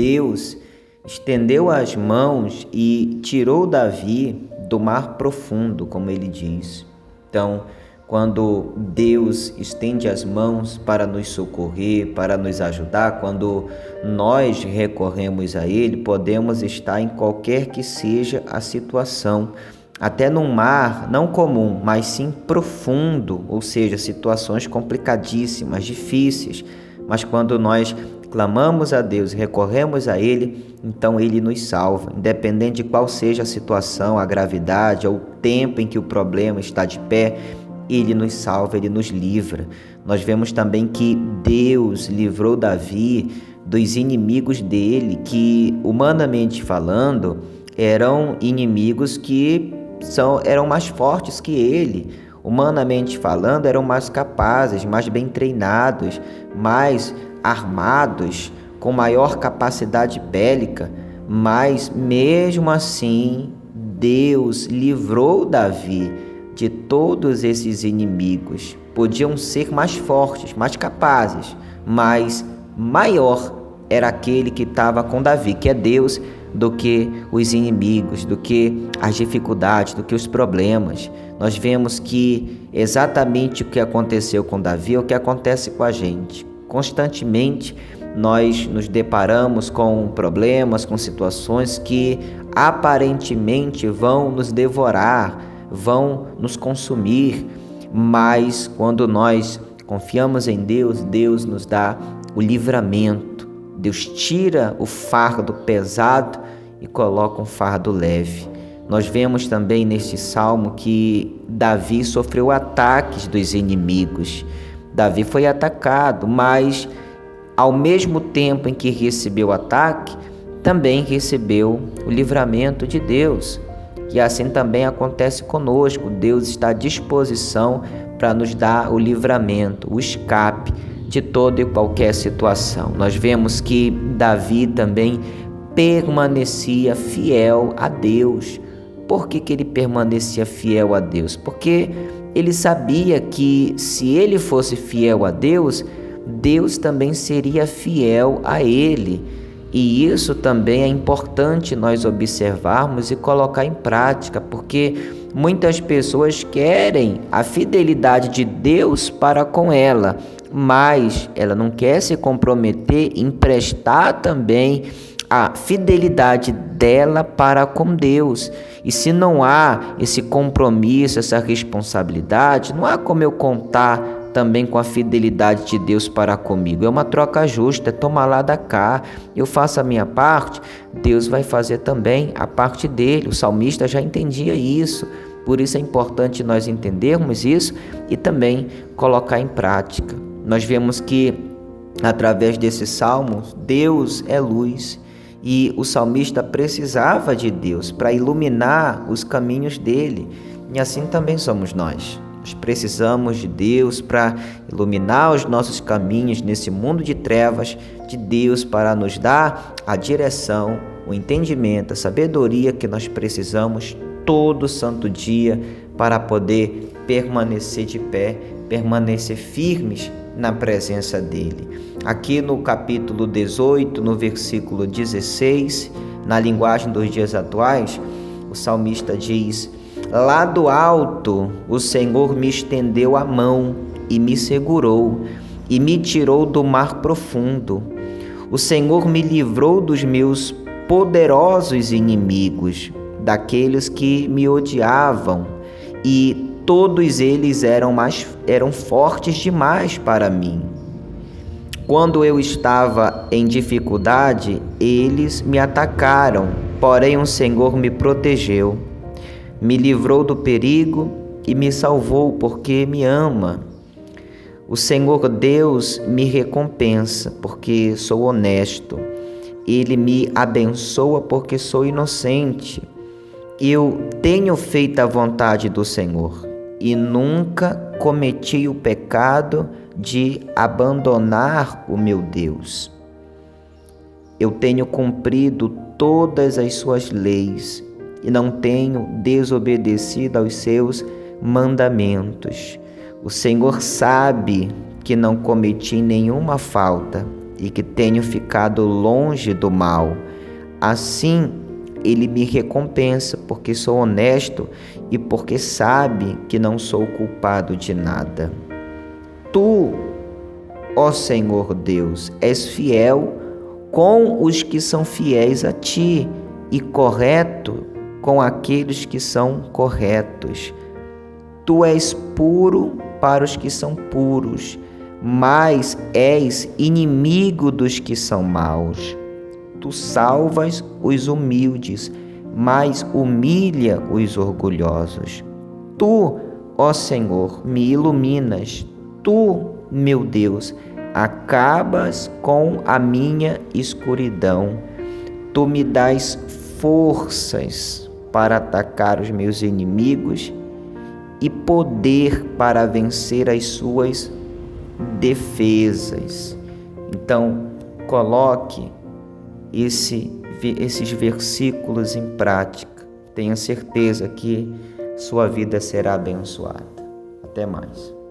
Deus estendeu as mãos e tirou Davi do mar profundo, como ele diz. Então, quando Deus estende as mãos para nos socorrer, para nos ajudar, quando nós recorremos a Ele, podemos estar em qualquer que seja a situação, até num mar não comum, mas sim profundo, ou seja, situações complicadíssimas, difíceis. Mas quando nós clamamos a Deus, recorremos a Ele, então Ele nos salva, independente de qual seja a situação, a gravidade ou o tempo em que o problema está de pé. Ele nos salva, Ele nos livra. Nós vemos também que Deus livrou Davi dos inimigos dele, que, humanamente falando, eram inimigos que eram mais fortes que ele. Humanamente falando, eram mais capazes, mais bem treinados, mais armados, com maior capacidade bélica. Mas, mesmo assim, Deus livrou Davi de todos esses inimigos. Podiam ser mais fortes, mais capazes, mas maior era aquele que estava com Davi, que é Deus, do que os inimigos, do que as dificuldades, do que os problemas. Nós vemos que exatamente o que aconteceu com Davi é o que acontece com a gente. Constantemente nós nos deparamos com problemas, com situações que aparentemente vão nos devorar, vão nos consumir, mas quando nós confiamos em Deus, Deus nos dá o livramento. Deus tira o fardo pesado e coloca um fardo leve. Nós vemos também neste salmo que Davi sofreu ataques dos inimigos. Davi foi atacado, mas ao mesmo tempo em que recebeu o ataque, também recebeu o livramento de Deus. E assim também acontece conosco. Deus está à disposição para nos dar o livramento, o escape de toda e qualquer situação. Nós vemos que Davi também permanecia fiel a Deus. Por que ele permanecia fiel a Deus? Porque ele sabia que se ele fosse fiel a Deus, Deus também seria fiel a ele. E isso também é importante nós observarmos e colocar em prática, porque muitas pessoas querem a fidelidade de Deus para com ela, mas ela não quer se comprometer em prestar também a fidelidade dela para com Deus. E se não há esse compromisso, essa responsabilidade, não há como eu contar também com a fidelidade de Deus para comigo. É uma troca justa, é tomar lá da cá. Eu faço a minha parte, Deus vai fazer também a parte dele. O salmista já entendia isso. Por isso é importante nós entendermos isso e também colocar em prática. Nós vemos que, através desse salmo, Deus é luz e o salmista precisava de Deus para iluminar os caminhos dele. E assim também somos nós. Nós precisamos de Deus para iluminar os nossos caminhos nesse mundo de trevas, de Deus para nos dar a direção, o entendimento, a sabedoria que nós precisamos todo santo dia para poder permanecer de pé, permanecer firmes na presença dele. Aqui no capítulo 18, no versículo 16, na linguagem dos dias atuais, o salmista diz: lá do alto o Senhor me estendeu a mão e me segurou e me tirou do mar profundo. O Senhor me livrou dos meus poderosos inimigos, daqueles que me odiavam, e todos eles eram fortes demais para mim. Quando eu estava em dificuldade, eles me atacaram, porém o Senhor me protegeu. Me livrou do perigo e me salvou porque me ama. O Senhor Deus me recompensa porque sou honesto. Ele me abençoa porque sou inocente. Eu tenho feito a vontade do Senhor e nunca cometi o pecado de abandonar o meu Deus. Eu tenho cumprido todas as suas leis e não tenho desobedecido aos seus mandamentos. O Senhor sabe que não cometi nenhuma falta e que tenho ficado longe do mal. Assim, ele me recompensa, porque sou honesto e porque sabe que não sou culpado de nada. Tu, ó Senhor Deus, és fiel com os que são fiéis a ti e correto com aqueles que são corretos. Tu és puro para os que são puros, mas és inimigo dos que são maus. Tu salvas os humildes, mas humilha os orgulhosos. Tu, ó Senhor, me iluminas. Tu, meu Deus, acabas com a minha escuridão. Tu me dás forças para atacar os meus inimigos e poder para vencer as suas defesas. Então, coloque esses versículos em prática. Tenha certeza que sua vida será abençoada. Até mais.